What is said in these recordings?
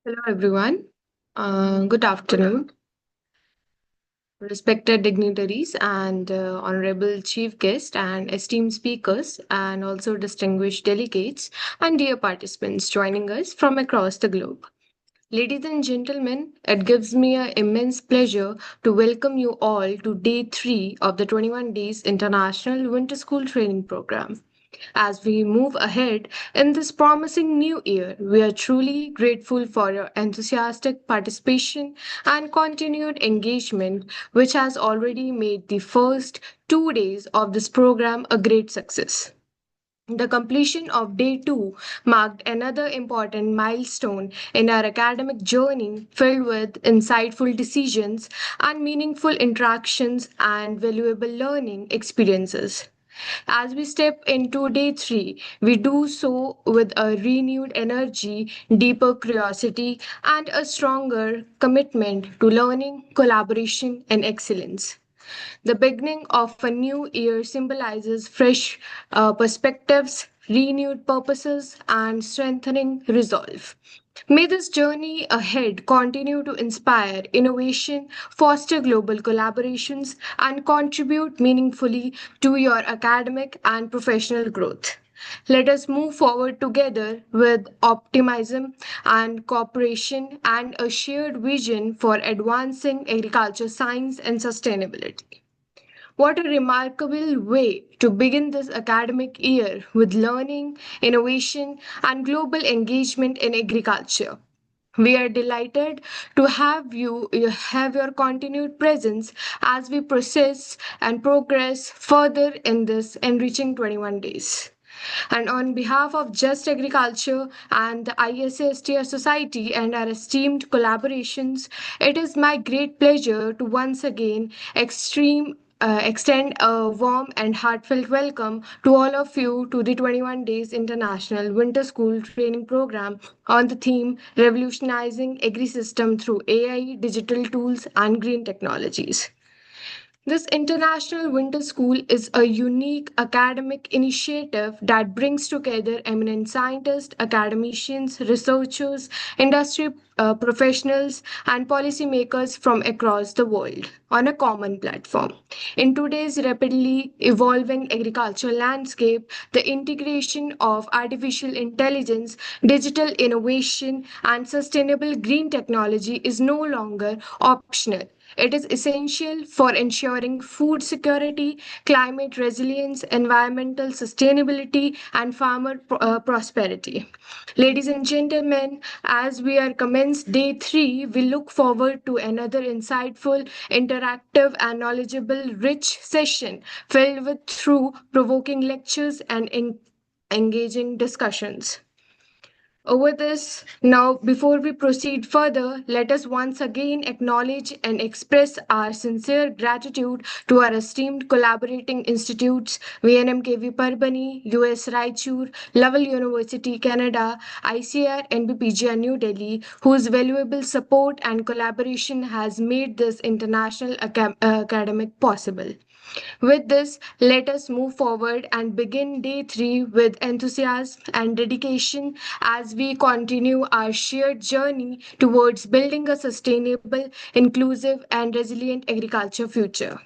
Hello, everyone. Good afternoon, respected dignitaries and honorable chief guest and esteemed speakers, and also distinguished delegates and dear participants joining us from across the globe. Ladies and gentlemen, it gives me an immense pleasure to welcome you all to day 3 of the 21 Days International Winter School Training Program. As we move ahead in this promising new year, we are truly grateful for your enthusiastic participation and continued engagement, which has already made the first 2 days of this program a great success. The completion of day 2 marked another important milestone in our academic journey, filled with insightful decisions and meaningful interactions and valuable learning experiences. As we step into day 3, we do so with a renewed energy, deeper curiosity, and a stronger commitment to learning, collaboration, and excellence. The beginning of a new year symbolizes fresh perspectives, renewed purposes, and strengthening resolve. May this journey ahead continue to inspire innovation, foster global collaborations, and contribute meaningfully to your academic and professional growth. Let us move forward together with optimism and cooperation and a shared vision for advancing agriculture science and sustainability. What a remarkable way to begin this academic year with learning, innovation, and global engagement in agriculture. We are delighted to you have your continued presence as we process and progress further in this enriching 21 days. And on behalf of Just Agriculture and the ISASTR Society and our esteemed collaborations, it is my great pleasure to once again extend a warm and heartfelt welcome to all of you to the 21 Days International Winter School Training Program on the theme Revolutionizing Agri System through AI, Digital Tools, and Green Technologies. This International Winter School is a unique academic initiative that brings together eminent scientists, academicians, researchers, industry professionals, and policymakers from across the world on a common platform. In today's rapidly evolving agricultural landscape, the integration of artificial intelligence, digital innovation, and sustainable green technology is no longer optional. It is essential for ensuring food security, climate resilience, environmental sustainability, and farmer prosperity. Ladies and gentlemen, as we are commenced day 3, we look forward to another insightful, interactive, and knowledgeable rich session filled with through provoking lectures and engaging discussions. Over this, now before we proceed further, let us once again acknowledge and express our sincere gratitude to our esteemed collaborating institutes VNMKV Parbani, UAS Raichur, Lovell University Canada, ICR and BPGR New Delhi, whose valuable support and collaboration has made this international academic possible. With this, let us move forward and begin day 3 with enthusiasm and dedication as we continue our shared journey towards building a sustainable, inclusive, and resilient agriculture future.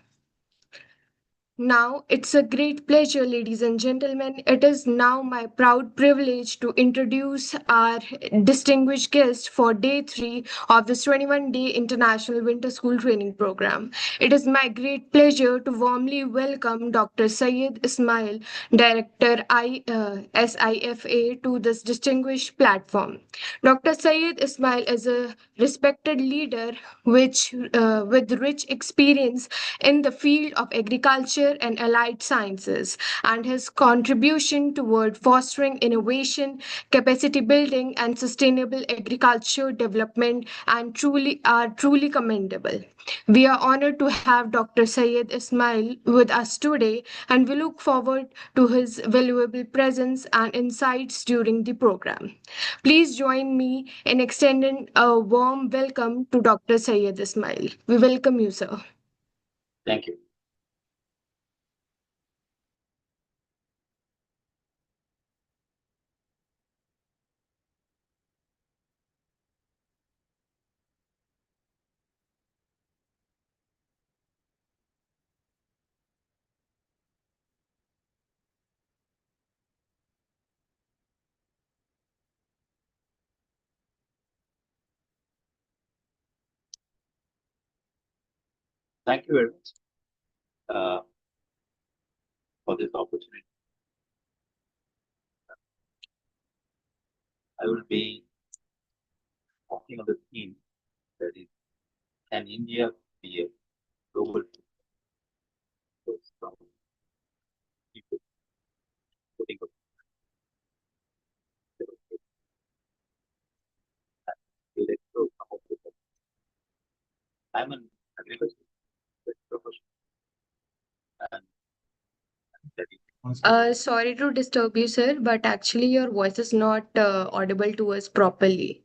Now, it's a great pleasure, ladies and gentlemen. It is now my proud privilege to introduce our distinguished guest for day 3 of this 21-day International Winter School Training Program. It is my great pleasure to warmly welcome Dr. Syed Ismail, Director SIFA, to this distinguished platform. Dr. Syed Ismail is a respected leader with rich experience in the field of agriculture and allied sciences, and his contribution toward fostering innovation, capacity building, and sustainable agriculture development are truly commendable. We are honored to have Dr. Syed Ismail with us today, and we look forward to his valuable presence and insights during the program. Please join me in extending a warm welcome to Dr. Syed Ismail. We welcome you, sir. Thank you. Thank you very much for this opportunity. I will be talking on the theme that is, can India be a global force from people putting up their own and will explore some of the things. I'm an agricultural professional and study. Sorry to disturb you, sir, but actually your voice is not audible to us properly.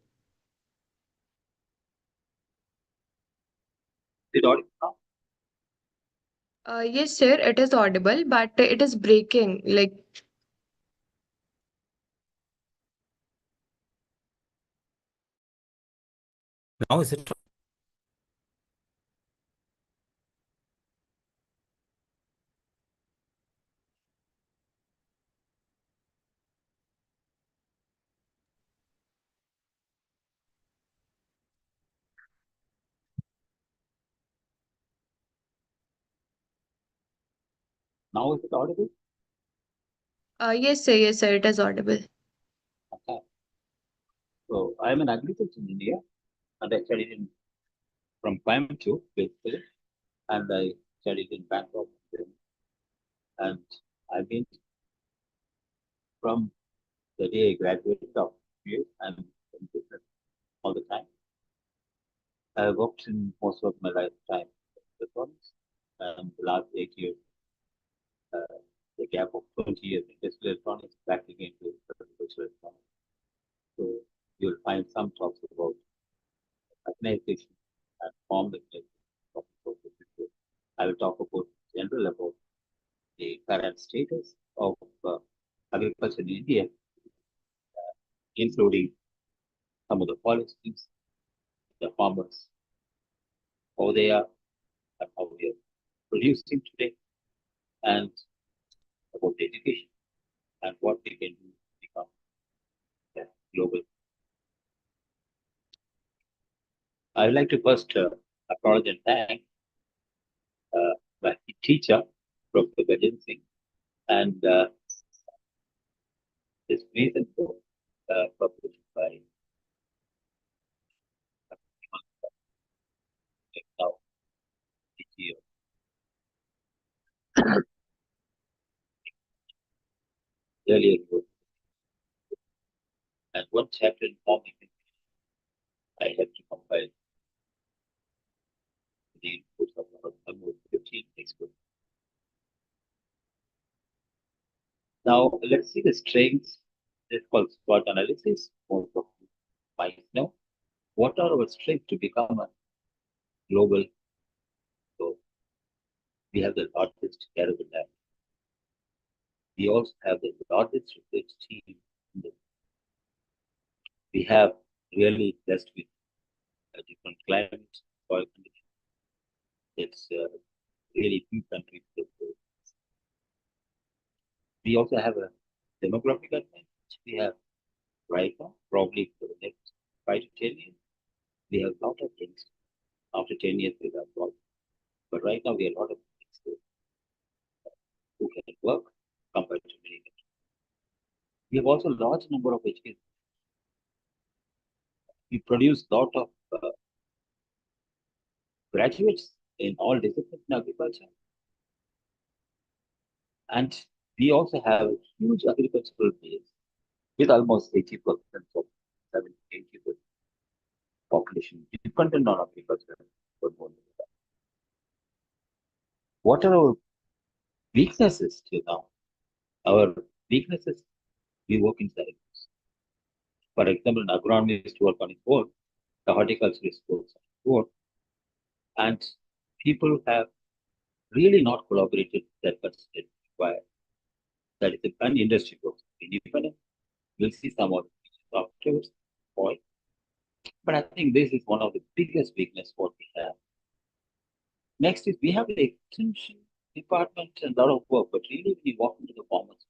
Did audible now? Yes, sir, it is audible, but it is breaking. Like, Now is it? Now is it audible? yes, sir, it is audible. Okay. So I'm an agriculture engineer and I studied in from Coimbatore, basically, and I studied in Bangkok. And I've been from the day I graduated of years, I'm in business all the time. I worked in most of my lifetime in electronics, and the last 8 years, uh, the gap of 20 years in industrial electronics back again to agricultural electronics. So you'll find some talks about mechanization and farm mechanization. I will talk about general about the current status of agriculture in India, including some of the policies, the farmers, how they are, and how we are producing today, and about education and what we can do to become global. I would like to first acknowledge and thank my teacher, Professor Gajan Singh, and his recent book published by now TGO. Earlier book, and one chapter in farming I have to compile the inputs of almost 15 experts. Now let's see the strengths. This called SWOT analysis. Most of you might know. What are our strengths to become a global? So we have the largest caravan land. We also have the largest research team. In the, we have really blessed with different climates, soil conditions. It's really few countries. We also have a demographic advantage. We have right now, probably for the next 5 to 10 years, we have a lot of things. After 10 years, we have a lot. But right now, we have a lot of things who can work compared to many countries. We have also a large number of education. We produce a lot of graduates in all disciplines in agriculture. And we also have a huge agricultural base with almost 80% of 70, 80% population dependent on agriculture for more than that. What are our weaknesses till now? Our weaknesses, we work in silos. For example, an agronomist work on his own, the horticulturist works on his own, and people have really not collaborated that much as required. That is an industry works independent. We'll see some of the afterwards point. But I think this is one of the biggest weakness what we have. Next is we have the extension department and a lot of work, but really when you walk into the farmers,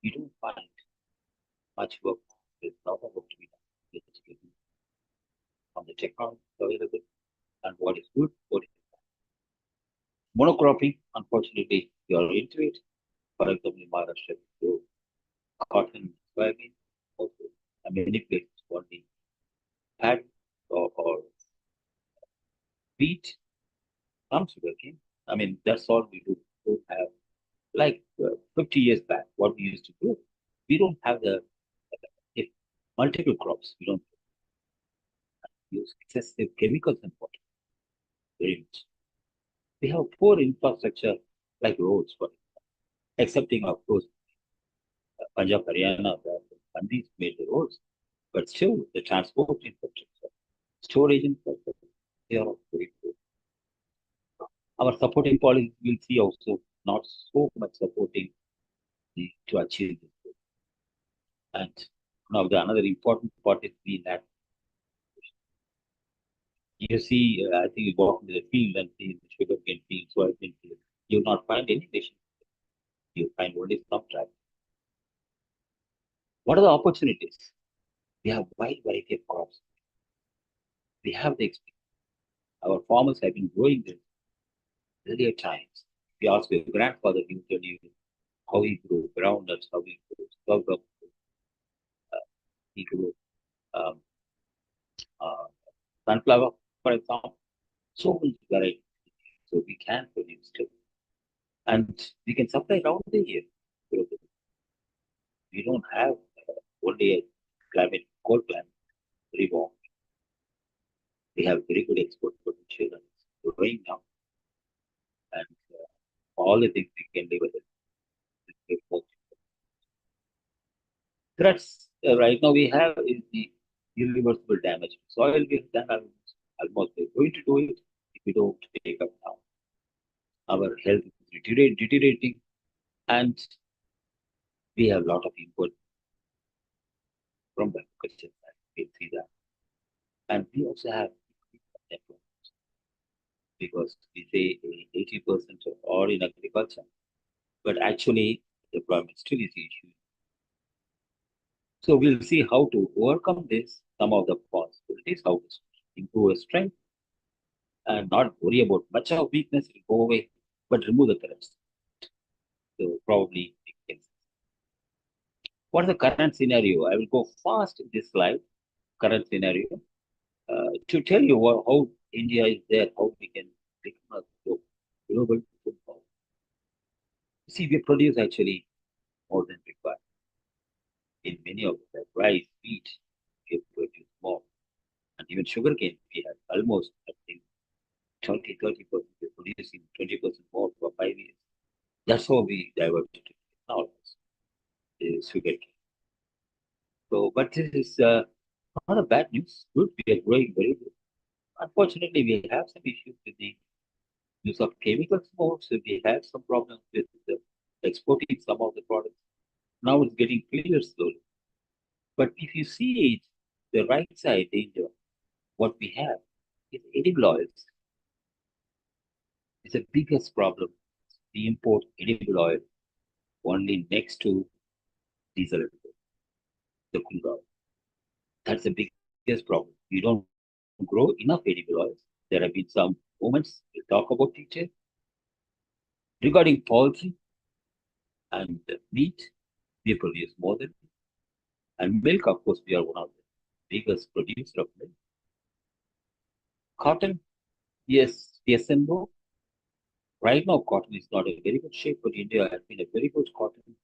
you don't find much work. There's a lot of work to be done on the technology available and what is good, what is bad. Monocropping, unfortunately, you are into it. For example, in Maharashtra, grow cotton, soybean, also, and many places only paddy or wheat, some sugarcane. I mean, that's all we do. We don't have, like 50 years back, what we used to do. We don't have the if multiple crops. We don't use excessive chemicals and water very much. We have poor infrastructure like roads, for excepting of course Punjab, Haryana, where the countries made the roads, but still the transport infrastructure, storage infrastructure, they are very poor. Our supporting policies will see also not so much supporting to achieve this. And now the another important part is the land. You see, I think you walk into the field and see the sugarcane field, soybean field. You will not find any nation. You find only some tribe. What are the opportunities? We have wide variety of crops. We have the experience. Our farmers have been growing this earlier times. If you ask your grandfather, he will tell you how he grew groundnuts, how he grew sorghum, he grew um, uh, sunflower, for example. So much variety. So we can produce too. And we can supply around the year. We don't have only a climate, cold climate, very warm. We have very good export potential and it's growing now. And all the things we can live with it. Threats right now we have is the irreversible damage. Soil we have done almost. We're going to do it if we don't take up now. Our health is deteriorating, and we have a lot of input from the agriculture side. We see that. And we also have because we say 80% of all in agriculture, but actually deployment still is the issue. So we'll see how to overcome this, some of the possibilities, how to improve our strength and not worry about much of weakness will go away, but remove the threats. So probably we can. What is the current scenario? I will go fast in this slide, current scenario, to tell you how India is there, how we can become a global food power. See, we produce actually more than required. In many of the rice, wheat, we produce more. And even sugarcane, we have almost, I think, 20-30%. We're producing 20% more for 5 years. That's how we diverted it now, is sugarcane. So, but this is not a bad news. Good, we are growing very good. Unfortunately, we have some issues with the use of chemicals more, so we have some problems with exporting some of the products. Now it's getting clear slowly. But if you see it, the right side danger, what we have is edible oils. It's the biggest problem. We import edible oil only next to diesel, the crude oil. That's the biggest problem. We don't grow enough edible oils. There have been some moments we'll talk about detail. Regarding poultry and meat, we produce more than. And milk, of course, we are one of the biggest producer of milk. Cotton, yes, yes and no. Right now, cotton is not in very good shape, but India has been a very good cotton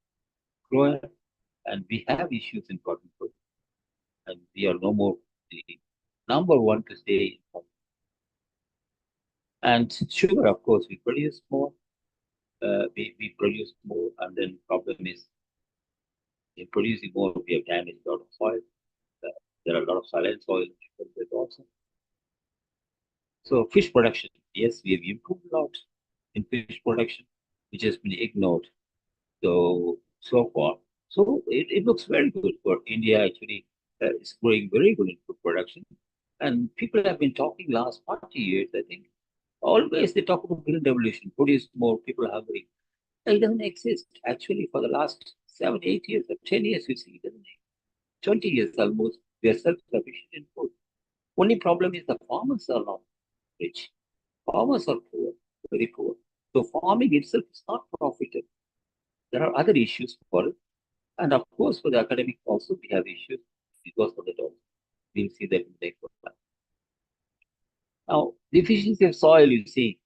grower, and we have issues in cotton growth, and we are no more the number one to stay in cotton. And sugar, of course, we produce more. We produce more, and then problem is in producing more, we have damaged a lot of soil. There are a lot of silent soil also. So fish production, yes, we have improved a lot in fish production, which has been ignored so far. So it looks very good for India. Actually, it's growing very good in food production, and people have been talking last 40 years. I think always they talk about green revolution, produce more, people are hungry. It doesn't exist actually for the last 7, 8 years, or 10 years. You see, it doesn't exist. 20 years almost, we are self-sufficient in food. Only problem is the farmers are not rich. Farmers are poor, very poor. So farming itself is not profitable. There are other issues for it. And of course, for the academic also, we have issues because of that also. We'll see that in the next slide. Now, deficiency of soil, you see,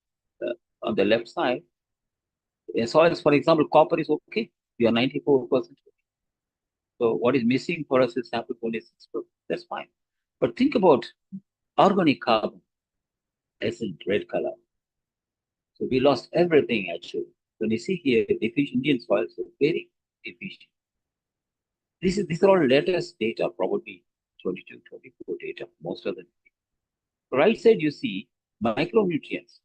on the left side, soils, for example, copper is okay. We are 94%. So what is missing for us is sample 26%. That's fine. But think about organic carbon as in red color. So we lost everything actually. When you see here, deficient Indian soils are very deficient. These are all latest data, probably 22, 24 data, most of them. Right side, you see micronutrients.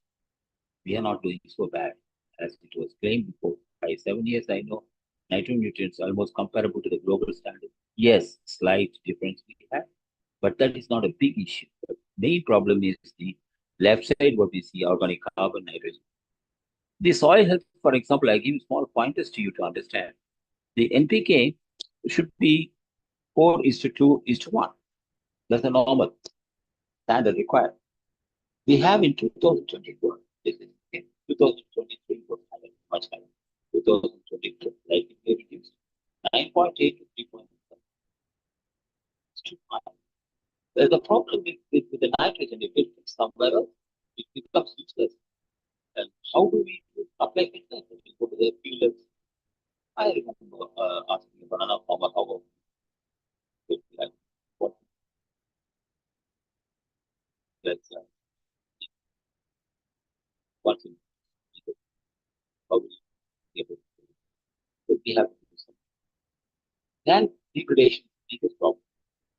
We are not doing so bad as it was claimed before. By 7 years, I know nitronutrients almost comparable to the global standard. Yes, slight difference we have, but that is not a big issue. The main problem is the left side, what we see, organic carbon, nitrogen. The soil health, for example, I give small pointers to you to understand. The NPK should be 4:2:1. That's a normal standard required. We have in 2024, this is in 2023 was much higher. 2022, like it reduced 9.8 to 3.7. It's too high. The problem with the nitrogen, if it is somewhere else, it becomes useless. And how do we apply it? We go to the fielders. I remember asking a banana farmer how like, what that's what's in how we get it. So we have to do something. Then degradation, biggest problem.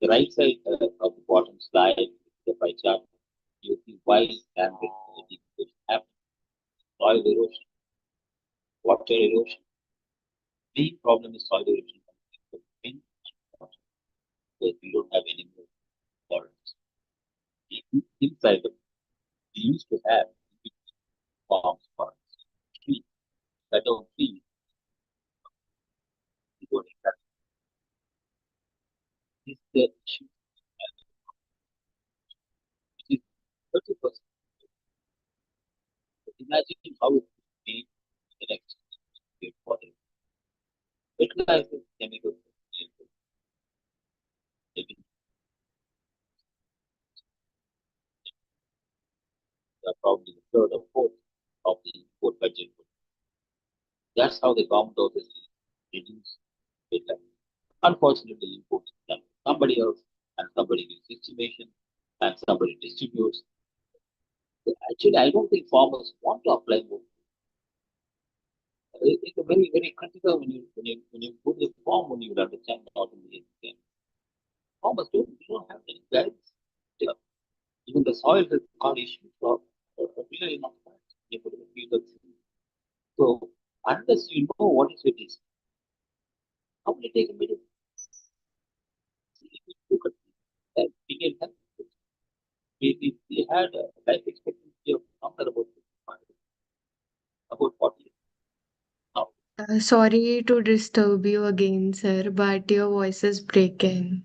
The right side of the bottom slide, the pie chart, you see why can degradation happen. Soil erosion, water erosion. The problem is soil erosion in water. Because we don't have any more forests. Inside them, we used to have farms, forests, trees. That don't trees, we don't have. This is the issue, which is 30%. Imagine how it would be the next year for the fertilizers, chemicals, probably the third or fourth of the import budget. That's how the government obviously reduce it. Unfortunately, import is done somebody else, and somebody gives estimation, and somebody distributes. So actually, I don't think farmers want to apply more. It's a very, very critical when you put the form, when you will understand not only the farmers don't have any guidance. Yeah. Even the soil has got issues of really not bad. You put in the field. So unless you know what is it is, how will you take a medicine? If you look at that Indian health, we had a life expectancy of somewhere about 55, about 40 years now. Sorry to disturb you again, sir, but your voice is breaking.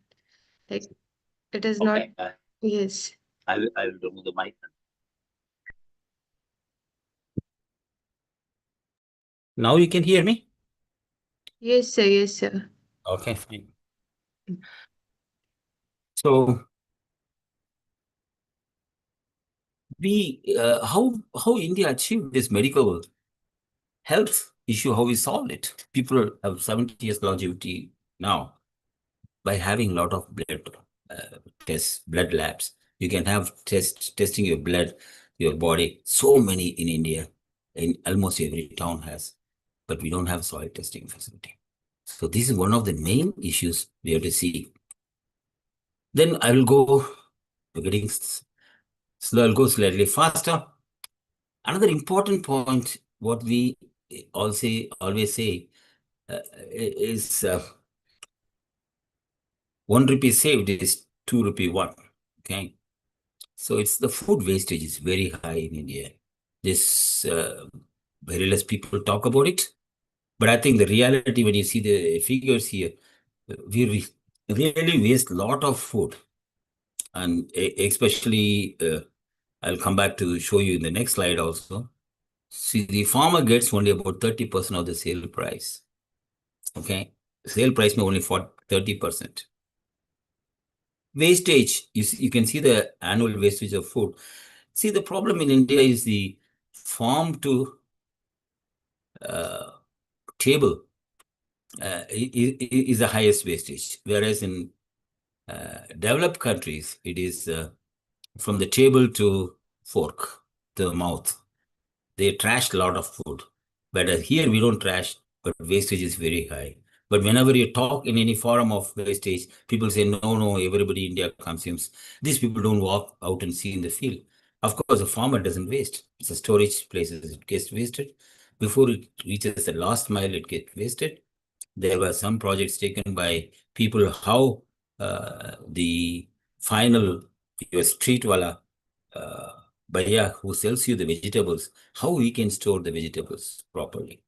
Like it is not. Okay, Yes. I will remove the mic. Now you can hear me? Yes, sir. Yes, sir. Okay, fine. So how India achieved this medical health issue, how we solved it. People have 70 years longevity now by having a lot of blood tests, blood labs. You can have testing your blood, your body. So many in India, in almost every town has, but we don't have soil testing facility. So this is one of the main issues we have to see. Then I will go, getting slow, I'll go slightly faster. Another important point, what we always say is 1 rupee saved is 2 rupee won. Okay. So it's the food wastage is very high in India. This very less people talk about it. But I think the reality, when you see the figures here, we really waste a lot of food. And especially, I'll come back to show you in the next slide also. See, the farmer gets only about 30% of the sale price. Okay, sale price may only for 30%. Wastage, you can see the annual wastage of food. See, the problem in India is the farm to table is the highest wastage, whereas in developed countries, it is from the table to fork, to the mouth. They trash a lot of food. But here we don't trash, but wastage is very high. But whenever you talk in any forum of wastage, people say, no, everybody in India consumes. These people don't walk out and see in the field. Of course, a farmer doesn't waste. It's a storage places. It gets wasted. Before it reaches the last mile, it gets wasted. There were some projects taken by people how the final your street wala bhaiya who sells you the vegetables, how we can store the vegetables properly.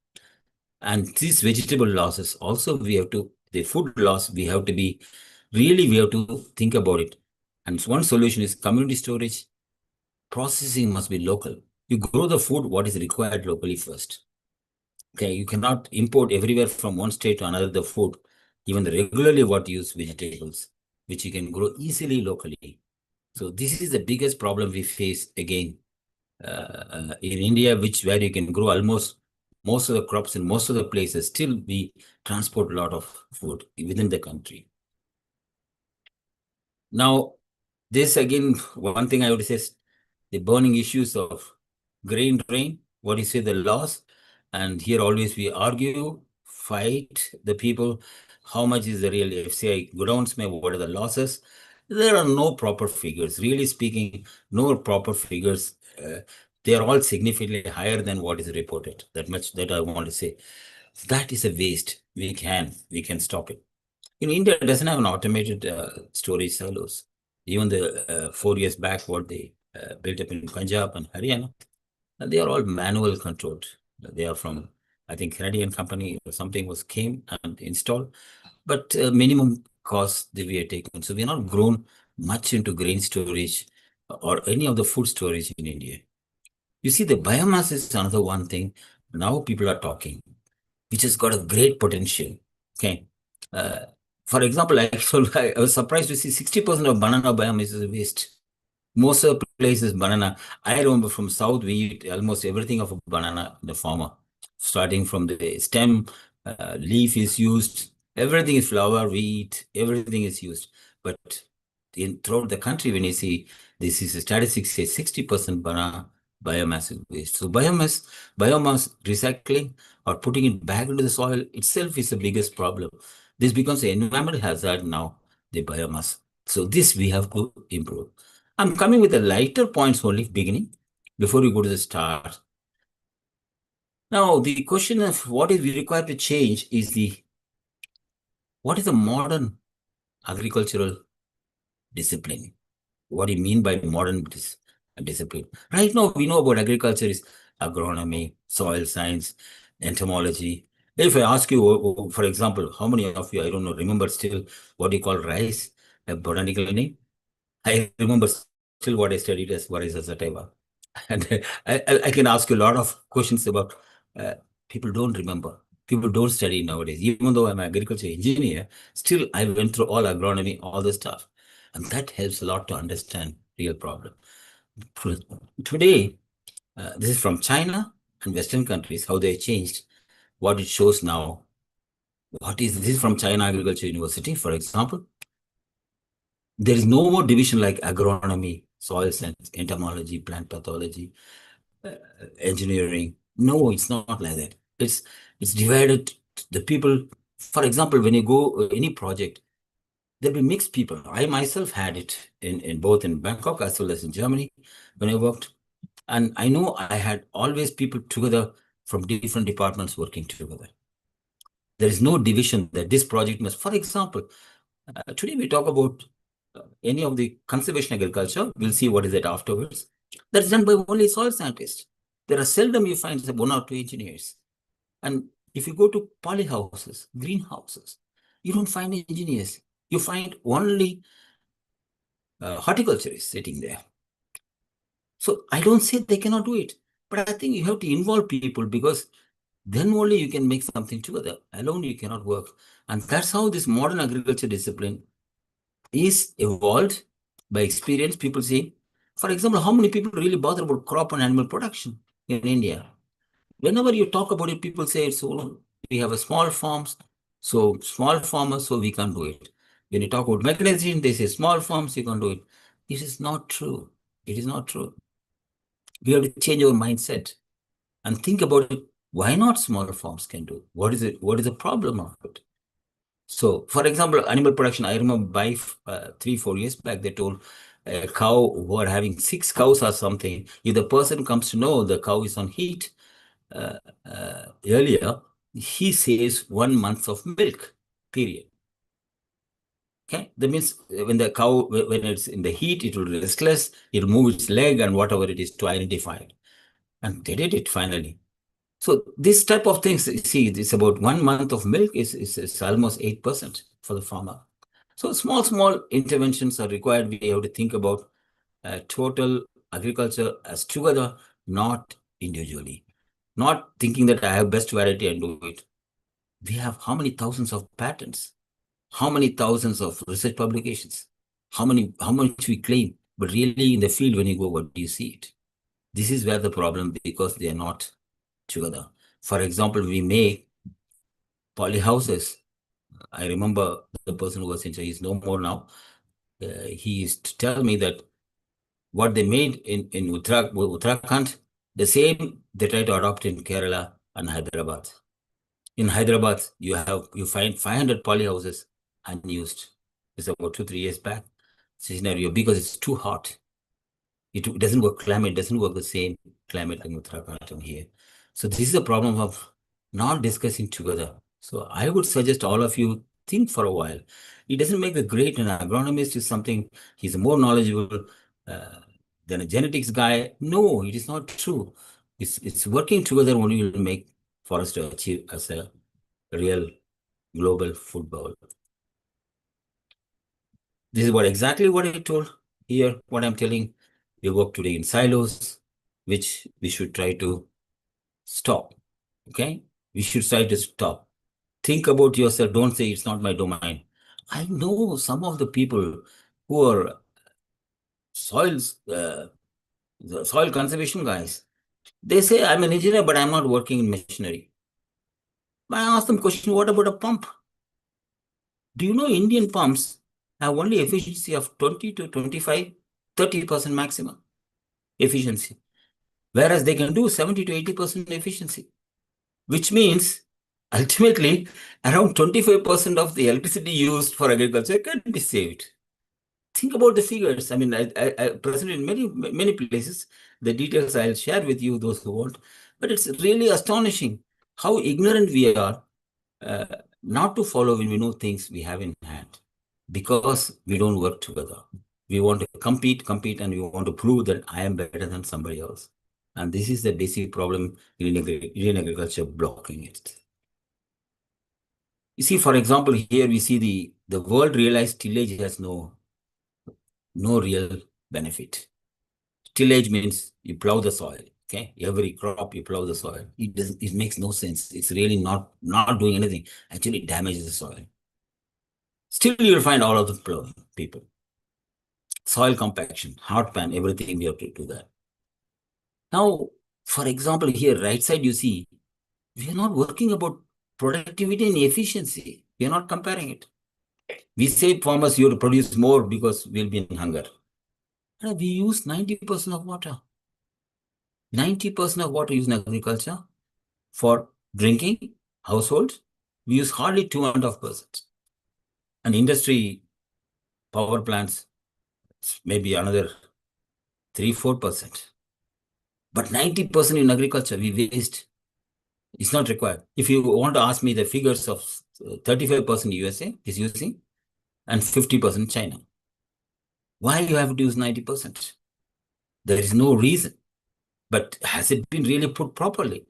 And these vegetable losses also we have to, the food loss, we have to think about it. And one solution is community storage. Processing must be local. You grow the food what is required locally first. Okay, you cannot import everywhere from one state to another the food, even the regularly what use vegetables, which you can grow easily locally. So this is the biggest problem we face again in India, where you can grow almost most of the crops in most of the places. Still, we transport a lot of food within the country. Now, this again, one thing I would say is the burning issues of grain drain. What you say, the loss, and here always we argue, fight the people. How much is the real FCI godowns? What are the losses? There are no proper figures. Really speaking, no proper figures. They are all significantly higher than what is reported. That much that I want to say. That is a waste. We can stop it. India doesn't have an automated storage silos. Even the 4 years back, what they built up in Punjab and Haryana, they are all manual controlled. They are from, I think, Canadian company or something came and installed, but minimum cost they were taken. So we are not grown much into grain storage or any of the food storage in India. You see, the biomass is another one thing. Now people are talking, which has got a great potential. Okay. Uh, for example, I was surprised to see 60% of banana biomass is waste. Most of the places, banana. I remember from South, we eat almost everything of a banana, the farmer. Starting from the stem, leaf is used, everything is flower, wheat, everything is used. But throughout the country, when you see, this is a statistics say 60% banana biomass is waste. So biomass recycling or putting it back into the soil itself is the biggest problem. This becomes an environmental hazard now, the biomass. So this we have to improve. I'm coming with the lighter points only beginning before we go to the start. Now, the question of what is required to change is what is the modern agricultural discipline? What do you mean by modern discipline? Right now, we know about agriculture is agronomy, soil science, entomology. If I ask you, for example, how many of you, I don't know, remember still what you call rice, a botanical name? I remember still what I studied as what is a sativa. And I can ask you a lot of questions about uh, people don't remember. People don't study nowadays. Even though I'm an agriculture engineer, still I went through all agronomy, all the stuff. And that helps a lot to understand real problem. Today, this is from China and Western countries, how they changed. What it shows now. This is from China Agriculture University, for example. There is no more division like agronomy, soil science, entomology, plant pathology, engineering. No, it's not like that. It's divided. The people, for example, when you go any project, there'll be mixed people. I myself had it in both in Bangkok as well as in Germany when I worked. And I know I had always people together from different departments working together. There is no division that this project must, for example, today we talk about any of the conservation agriculture. We'll see what is it afterwards. That's done by only soil scientists. There are seldom you find one or two engineers. And if you go to polyhouses, greenhouses, you don't find engineers. You find only horticulturists sitting there. So I don't say they cannot do it, But I think you have to involve people, because then only you can make something together. Alone you cannot work. And that's how this modern agriculture discipline is evolved by experience. People see, for example, how many people really bother about crop and animal production in India? Whenever you talk about it, people say it's all, we have a small farms, so small farmers, so we can't do it. When you talk about mechanization, they say small farms, you can't do it. This is not true. It is not true. We have to change our mindset and think about it. Why not small farms can do? What is it? What is the problem of it? So, for example, animal production, I remember 3-4 years back, they told a cow who are having 6 cows or something, if the person comes to know the cow is on heat earlier, he saves 1 month of milk, period. Okay, that means when the cow, when it's in the heat, it will restless, it'll move its leg and whatever it is to identify it. And they did it finally. So this type of things, see, it's about 1 month of milk is almost 8% for the farmer. So small interventions are required. We have to think about total agriculture as together, not individually. Not thinking that I have best variety and do it. We have how many thousands of patents? How many thousands of research publications? How much we claim? But really in the field, when you go, what do you see it? This is where the problem, because they are not together. For example, we make polyhouses. I remember the person who was in charge, he's no more now. He used to tell me that what they made in Uttarakhand, the same they try to adopt in Kerala and Hyderabad. In Hyderabad, you find 500 polyhouses unused. It's about 2-3 years back scenario, because it's too hot. It doesn't work. Climate doesn't work the same climate in Uttarakhand and here. So this is a problem of not discussing together. So I would suggest all of you think for a while. It doesn't make a great an agronomist is something, he's more knowledgeable than a genetics guy. No, it is not true. It's working together only will make for us to achieve as a real global food bowl. This is exactly what I told here, what I'm telling. We work today in silos, which we should try to stop. Okay? We should try to stop. Think about yourself. Don't say it's not my domain. I know some of the people who are the soil conservation guys. They say, I'm an engineer, but I'm not working in machinery. I ask them question, what about a pump? Do you know Indian pumps have only efficiency of 20 to 25, 30% maximum efficiency, whereas they can do 70 to 80% efficiency, which means ultimately around 25% of the electricity used for agriculture can be saved. Think about the figures. I mean, I present in many places. The details I'll share with you, those who want. But it's really astonishing how ignorant we are not to follow when we know things we have in hand, because we don't work together. We want to compete, and we want to prove that I am better than somebody else. And this is the basic problem in Indian agriculture blocking it. You see, for example, here we see the world realized tillage has no real benefit. Tillage means you plow the soil. Okay, every crop you plow the soil. It makes no sense. It's really not doing anything. Actually, it damages the soil. Still, you'll find all of the plowing people. Soil compaction, hard pan, everything we have to do that. Now, for example, here, right side, you see, we are not working about productivity and efficiency. We are not comparing it. We say farmers, you have to produce more because we'll be in hunger. We use 90% of water. 90% of water used in agriculture for drinking, households, we use hardly 2.5%. And industry, power plants, maybe another 3-4%. But 90% in agriculture, we waste. It's not required. If you want to ask me the figures of 35% USA is using and 50% China. Why you have to use 90%? There is no reason. But has it been really put properly?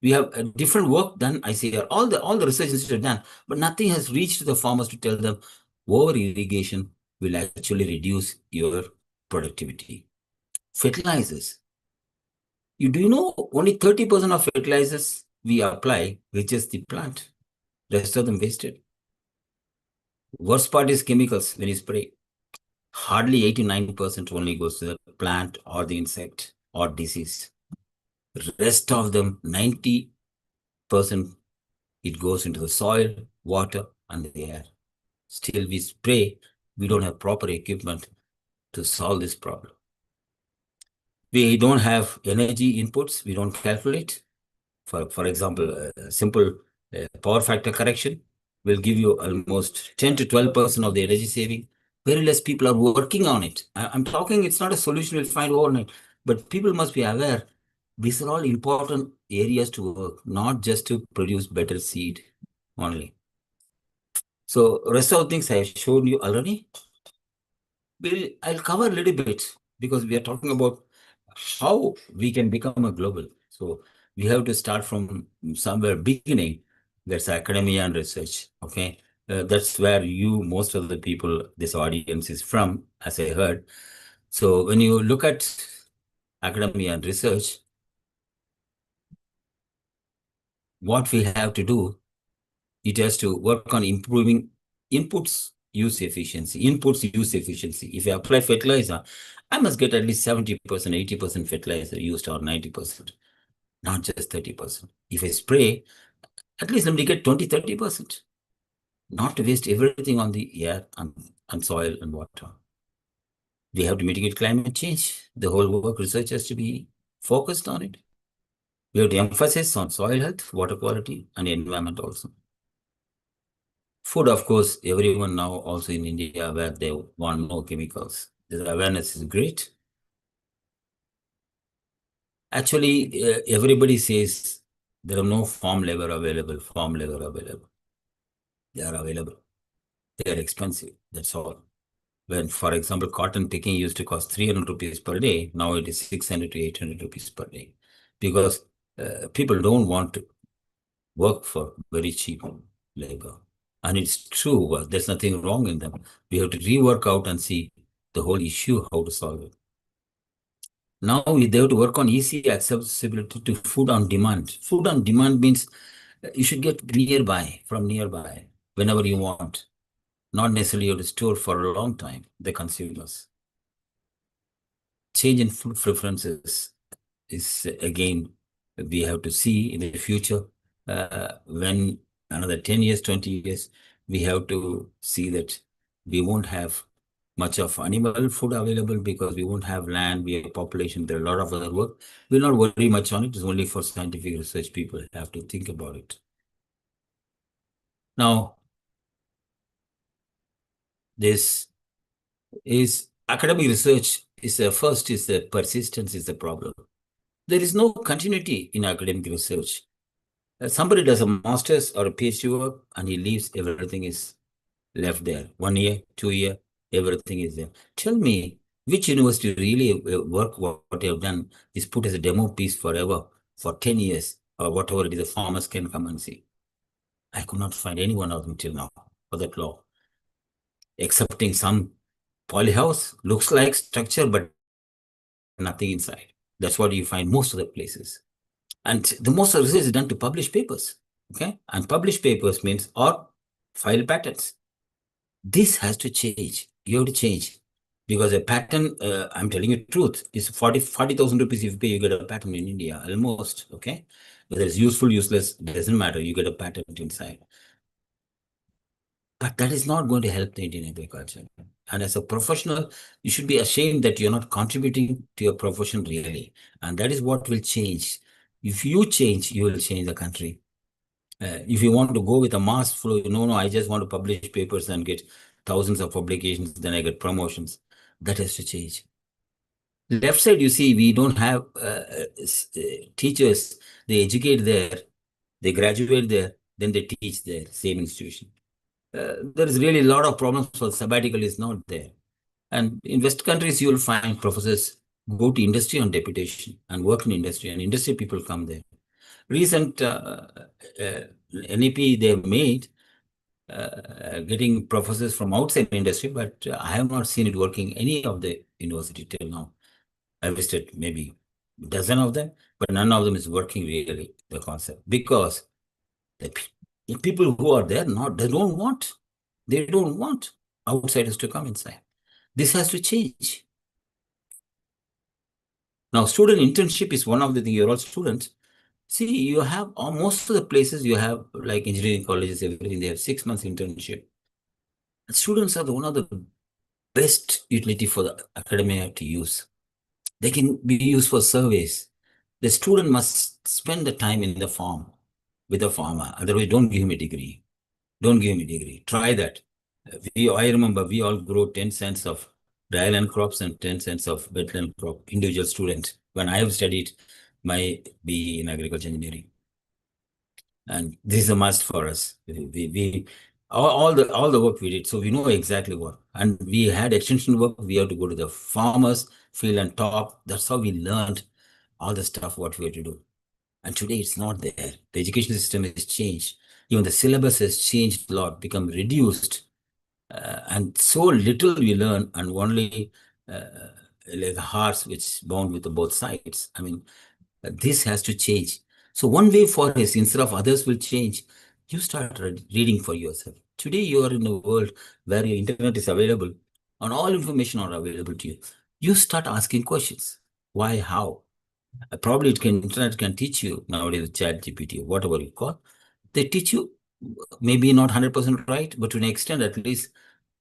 We have a different work done, I say, all the research institutes done, but nothing has reached the farmers to tell them over irrigation will actually reduce your productivity. Fertilizers. Do you know only 30% of fertilizers we apply reaches the plant? Rest of them wasted. Worst part is chemicals when you spray. Hardly 89% only goes to the plant or the insect or disease. Rest of them, 90%, it goes into the soil, water, and the air. Still we spray, we don't have proper equipment to solve this problem. We don't have energy inputs, we don't calculate. For example, simple power factor correction will give you almost 10 to 12% of the energy saving. Very less people are working on it. I'm talking, it's not a solution we'll find overnight, but people must be aware these are all important areas to work, not just to produce better seed only. So rest of the things I showed you already. I'll cover a little bit because we are talking about how we can become a global. So we have to start from somewhere beginning. That's academia and research. Okay, that's where most of the people, this audience is from, as I heard. So when you look at academia and research, what we have to do, it has to work on improving inputs use efficiency. If I apply fertilizer, I must get at least 70%, 80% fertilizer used, or 90%, not just 30%. If I spray, at least let me get 20, 30%, not to waste everything on the air and soil and water. We have to mitigate climate change. The whole work research has to be focused on it. We have to emphasize on soil health, water quality, and environment also. Food, of course, everyone now also in India where they want no chemicals. The awareness is great. Actually, everybody says there are no farm labor available. They are available. They are expensive. That's all. When, for example, cotton picking used to cost 300 rupees per day, now it is 600 to 800 rupees per day, because people don't want to work for very cheap labor. And it's true, there's nothing wrong in them. We have to rework out and see the whole issue, how to solve it. Now they have to work on easy accessibility to food on demand. Food on demand means you should get from nearby, whenever you want. Not necessarily you have to store for a long time, the consumers. Change in food preferences is, again, we have to see in the future, when another 10 years, 20 years, we have to see that we won't have much of animal food available because we won't have land, we have population, there are a lot of other work. We'll not worry much on it. It's only for scientific research people have to think about it. Now, this is academic research is the persistence is the problem. There is no continuity in academic research. Somebody does a master's or a PhD work and he leaves, everything is left there. 1 year, 2 year, everything is there. Tell me, which university really work what they have done is put as a demo piece forever for 10 years or whatever it is, the farmers can come and see. I could not find any one of them till now for that law, excepting some polyhouse, looks like structure, but nothing inside. That's what you find most of the places. And the most of the research is done to publish papers. Okay, and publish papers means or file patents. This has to change. You have to change, because a patent, I'm telling you the truth, is 40,000 rupees if you pay, you get a patent in India, almost. Okay, whether it's useful, useless, doesn't matter. You get a patent inside. But that is not going to help the Indian agriculture. And as a professional, you should be ashamed that you're not contributing to your profession really. And that is what will change. If you change, you will change the country. If you want to go with a mass flow, no, I just want to publish papers and get thousands of publications, then I get promotions. That has to change. Left side, you see, we don't have teachers. They educate there, they graduate there, then they teach there, same institution. There is really a lot of problems for sabbatical is not there. And in West countries, you will find professors go to industry on deputation and work in industry, and industry people come there. Recent NEP they have made, getting professors from outside industry, but I have not seen it working any of the university till now. I visited maybe a dozen of them. but none of them is working really, the concept, because the people who are there, they don't want outsiders to come inside. This has to change. Now, student internship is one of the things. You're all students. See, you have most of the places you have, like engineering colleges, everything, they have 6 months internship. Students are one of the best utility for the academia to use. They can be used for surveys. The student must spend the time in the farm with the farmer. Otherwise, don't give him a degree. Don't give him a degree. Try that. I remember we all grow 10 cents of dryland crops and 10 cents of wetland crop, individual student, when I have studied my BE in agriculture engineering. And this is a must for us. All the work we did, so we know exactly what. And we had extension work. We have to go to the farmers, field and talk. That's how we learned all the stuff what we had to do. And today it's not there. The education system has changed. Even the syllabus has changed a lot, become reduced. And so little we learn, and only like hearts which bound with the both sides. I mean, this has to change. So one way for us, instead of others will change, you start reading for yourself. Today you are in a world where your internet is available and all information are available to you. You start asking questions. Why, how? Probably internet can teach you nowadays, chat GPT or whatever you call. They teach you, maybe not 100% right, but to an extent at least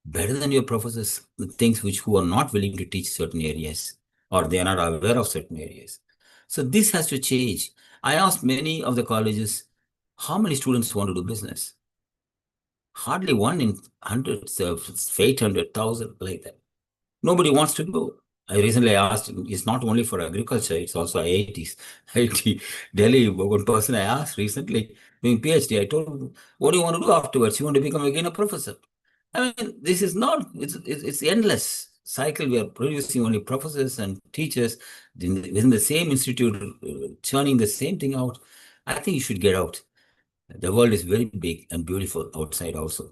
better than your professors, the things who are not willing to teach certain areas, or they are not aware of certain areas. So this has to change. I asked many of the colleges, how many students want to do business? Hardly one in hundreds of 800,000, like that. Nobody wants to do. I recently asked, it's not only for agriculture, it's also IITs. IIT Delhi, one person I asked recently, doing PhD, I told him, what do you want to do afterwards? You want to become again a professor? I mean, this is not, it's endless cycle. We are producing only professors and teachers within the same institute, churning the same thing out. I think you should get out. The world is very big and beautiful outside also.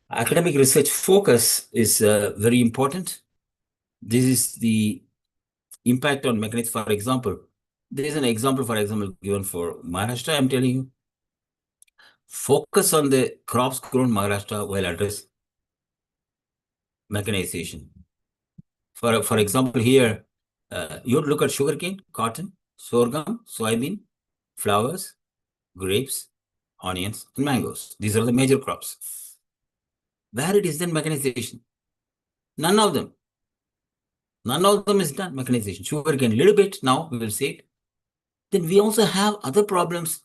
Academic research focus is very important. This is the impact on mechanisms. For example, there is an example, for example, given for Maharashtra. I'm telling you, focus on the crops grown in Maharashtra while address mechanization. For example, here, you would look at sugarcane, cotton, sorghum, soybean, flowers, grapes, onions, and mangoes. These are the major crops. Where it is then mechanization? None of them. None of them is done mechanization. Sugarcane, little bit now, we will see it. Then we also have other problems.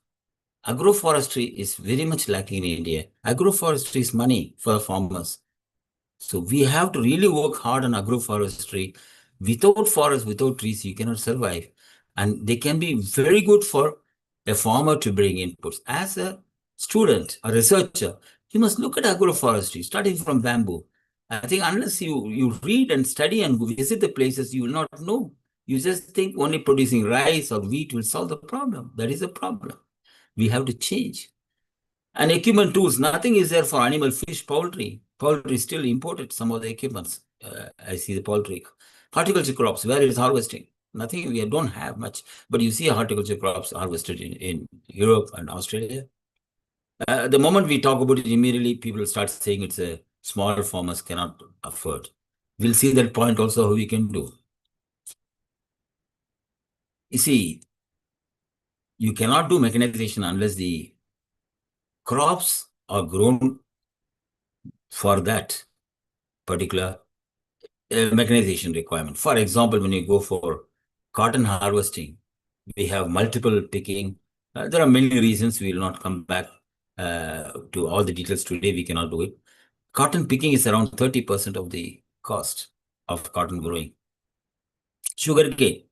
Agroforestry is very much lacking in India. Agroforestry is money for farmers. So we have to really work hard on agroforestry. Without forests, without trees, you cannot survive. And they can be very good for a farmer to bring inputs. As a student, a researcher, you must look at agroforestry, starting from bamboo. I think unless you read and study and visit the places, you will not know. You just think only producing rice or wheat will solve the problem. That is a problem. We have to change. And equipment tools, nothing is there for animal, fish, poultry. Poultry is still imported, some of the equipments. I see the poultry. Horticulture crops, where it is harvesting. Nothing, we don't have much. But you see horticulture crops harvested in Europe and Australia. The moment we talk about it, immediately people start saying it's a small farmers cannot afford. We'll see that point also how we can do. You see, you cannot do mechanization unless the crops are grown for that particular mechanization requirement. For example, when you go for cotton harvesting, we have multiple picking. There are many reasons. We will not come back to all the details today. We cannot do it. Cotton picking is around 30% of the cost of cotton growing. Sugarcane,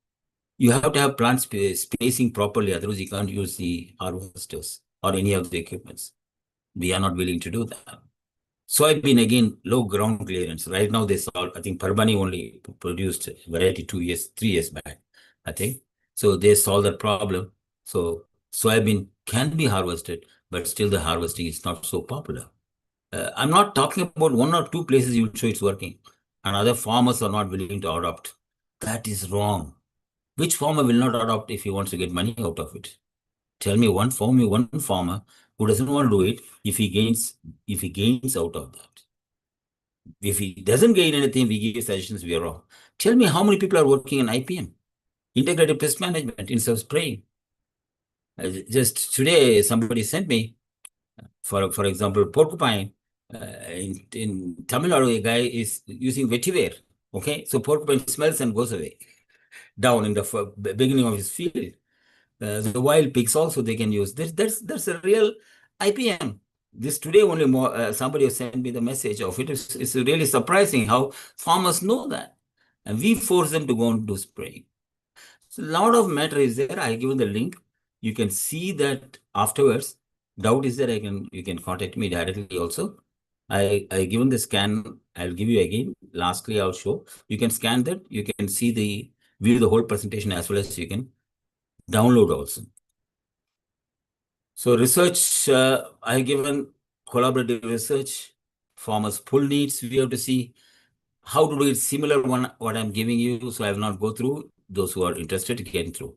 you have to have plant spacing properly, otherwise you can't use the harvesters or any of the equipments. We are not willing to do that. Soybean, again, low ground clearance. Right now, they solved, I think Parbani only produced variety 3 years back, I think. So they solved that problem. So soybean can be harvested, but still the harvesting is not so popular. I'm not talking about 1 or 2 places you will show it's working, and other farmers are not willing to adopt. That is wrong. Which farmer will not adopt if he wants to get money out of it? Tell me one farmer who doesn't want to do it if he gains out of that. If he doesn't gain anything, we give suggestions, we are wrong. Tell me how many people are working in IPM, integrated pest management, instead of spraying. Just today, somebody sent me, for example, porcupine. In Tamil Nadu, a guy is using vetiver. Okay, so porcupine smells and goes away down in the beginning of his field. The wild pigs also they can use. That's a real IPM. This today only more somebody sent me the message of it. It's really surprising how farmers know that, and we force them to go and do spraying. So a lot of matter is there. I given the link. You can see that afterwards. Doubt is there. You can contact me directly also. I given the scan. I'll give you again. Lastly, I'll show. You can scan that. You can see the view the whole presentation as well as you can download also. So research, I given collaborative research, farmers' pull needs. We have to see how to do it similar one what I'm giving you. So I will not go through. Those who are interested to get through.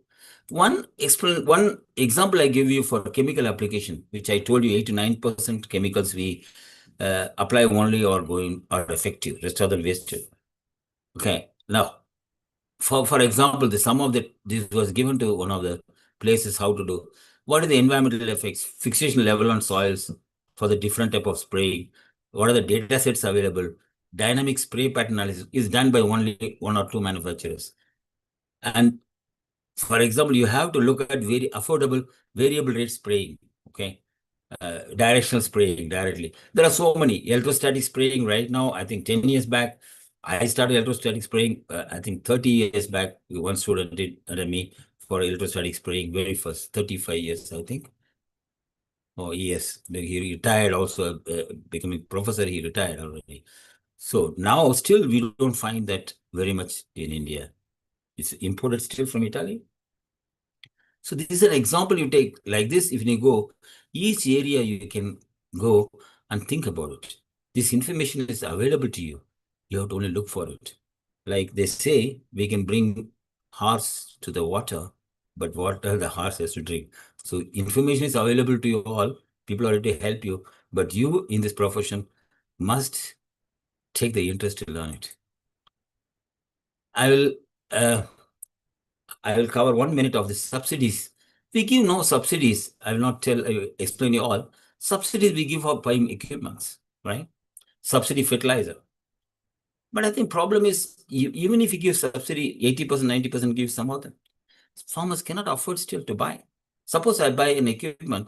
One example I give you for chemical application, which I told you 8 to 9% chemicals we apply only or are effective. Rest of them wasted. Okay. Now, for example, this was given to one of the places how to do. What are the environmental effects, fixation level on soils for the different type of spraying? What are the data sets available? Dynamic spray pattern analysis is done by only 1 or 2 manufacturers. And for example, you have to look at very affordable variable rate spraying, okay? Directional spraying directly. There are so many. Electrostatic spraying right now, I think 10 years back, I started electrostatic spraying, I think 30 years back, one student did under me for electrostatic spraying, very first, 35 years, I think. Oh, yes, he retired also, becoming professor, he retired already. So now still we don't find that very much in India. It's imported still from Italy. So this is an example you take like this. If you go, each area you can go and think about it. This information is available to you. You have to only look for it. Like they say, we can bring horse to the water, but water the horse has to drink. So information is available to you all. People are ready to help you, but you in this profession must take the interest to learn it. I will cover 1 minute of the subsidies. We give no subsidies. I will not explain you all. Subsidies we give for buying equipments, right? Subsidy fertilizer. But I think problem is, even if you give subsidy, 80%, 90% give some of them. Farmers cannot afford still to buy. Suppose I buy an equipment,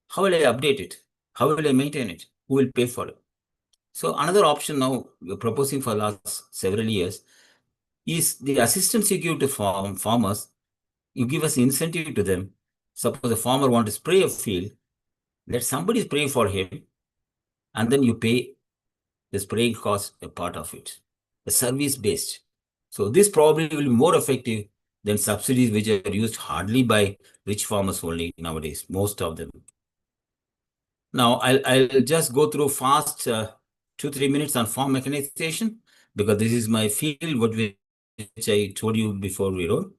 how will I update it? How will I maintain it? Who will pay for it? So another option now we're proposing for last several years is the assistance you give to farmers. You give us incentive to them. Suppose a farmer wants to spray a field, let somebody spray for him, and then you pay the spraying cost a part of it. The service based. So this probably will be more effective than subsidies which are used hardly by rich farmers only nowadays, most of them. Now I'll just go through fast 2-3 minutes on farm mechanization, because this is my field, which I told you before we wrote.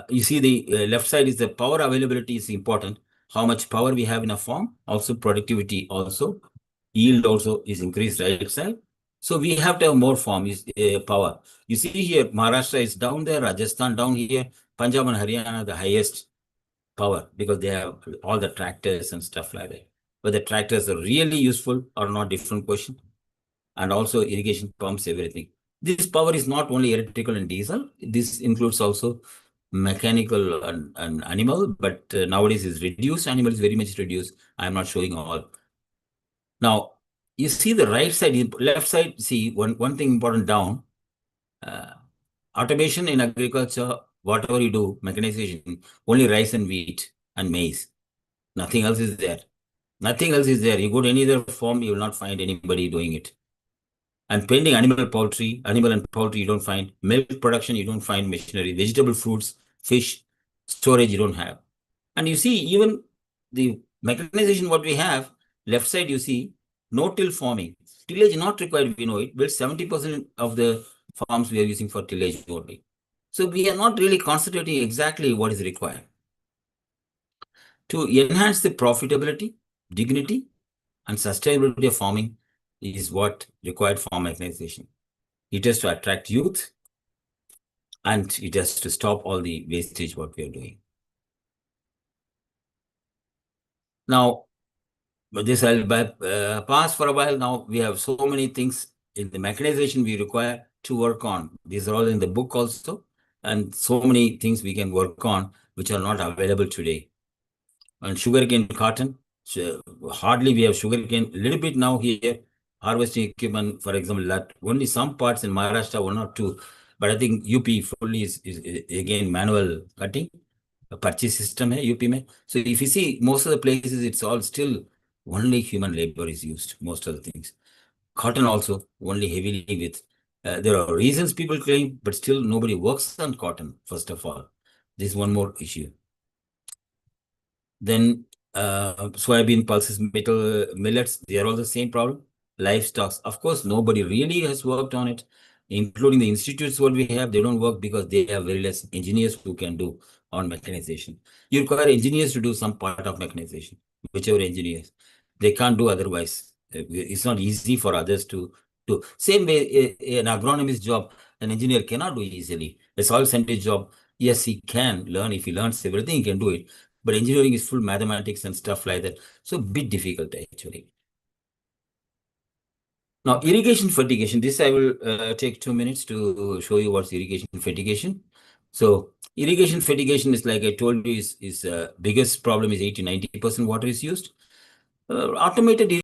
You see the left side is the power availability is important. How much power we have in a farm, also productivity, also yield also is increased right side. So we have to have more farm power. You see here, Maharashtra is down there, Rajasthan down here, Punjab and Haryana the highest power because they have all the tractors and stuff like that. But the tractors are really useful or not, different question. And also irrigation pumps, everything. This power is not only electrical and diesel. This includes also mechanical and animal, but nowadays is reduced. Animal is very much reduced. I am not showing all. Now, you see the right side, left side, see one thing important down. Automation in agriculture, whatever you do, mechanization, only rice and wheat and maize. Nothing else is there. Nothing else is there. You go to any other farm, you will not find anybody doing it. And pending animal and poultry, you don't find. Milk production, you don't find machinery. Vegetable, fruits, fish, storage, you don't have. And you see, even the mechanization what we have, left side you see, no-till farming. Tillage not required, we know it, but 70% of the farms we are using for tillage only. So we are not really concentrating exactly what is required. To enhance the profitability, dignity, and sustainability of farming is what required farm mechanization. It has to attract youth, and it has to stop all the wastage what we are doing. Now, but this I'll pass for a while. Now we have so many things in the mechanization we require to work on. These are all in the book also, and so many things we can work on which are not available today. And sugarcane, cotton, so hardly we have sugarcane. A little bit now here, harvesting equipment, for example, that only some parts in Maharashtra, one or two, but I think UP fully is again manual cutting. A purchase system है UP में. So if you see most of the places, it's all still only human labor is used, most of the things. Cotton also only heavily with, there are reasons people claim, but still nobody works on cotton, first of all. This is one more issue. Then soybean, pulses, millets, they are all the same problem. Livestock, of course, nobody really has worked on it, including the institutes what we have. They don't work because they have very less engineers who can do on mechanization. You require engineers to do some part of mechanization, whichever engineers. They can't do otherwise. It's not easy for others to do. Same way, an agronomist job, an engineer cannot do easily. A soil scientist job, yes, he can learn. If he learns everything, he can do it. But engineering is full mathematics and stuff like that. So a bit difficult actually. Now, irrigation fertigation, this I will take 2 minutes to show you what's irrigation fertigation. So irrigation fertigation is, like I told you, is biggest problem is 80-90% water is used. Automated